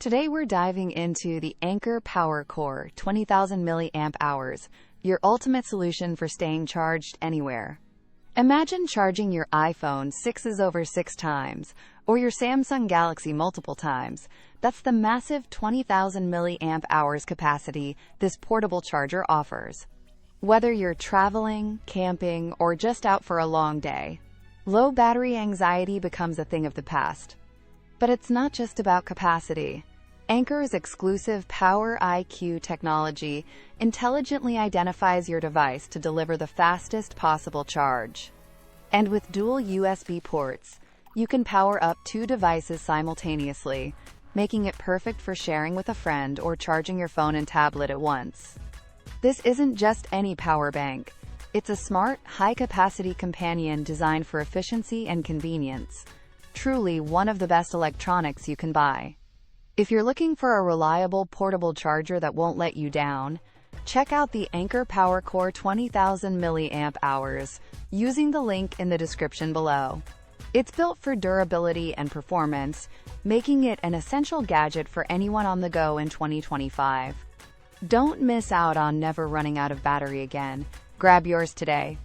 Today we're diving into the Anker PowerCore 20000mAh, your ultimate solution for staying charged anywhere. Imagine charging your iPhone 6s over 6 times, or your Samsung Galaxy multiple times. That's the massive 20,000 mAh capacity this portable charger offers. Whether you're traveling, camping, or just out for a long day, low battery anxiety becomes a thing of the past. But it's not just about capacity. Anker's exclusive PowerIQ technology intelligently identifies your device to deliver the fastest possible charge. And with dual USB ports, you can power up 2 devices simultaneously, making it perfect for sharing with a friend or charging your phone and tablet at once. This isn't just any power bank. It's a smart, high-capacity companion designed for efficiency and convenience. Truly one of the best electronics you can buy. If you're looking for a reliable portable charger that won't let you down, check out the Anker PowerCore 20000mAh using the link in the description below. It's built for durability and performance, making it an essential gadget for anyone on the go in 2025. Don't miss out on never running out of battery again. Grab yours today.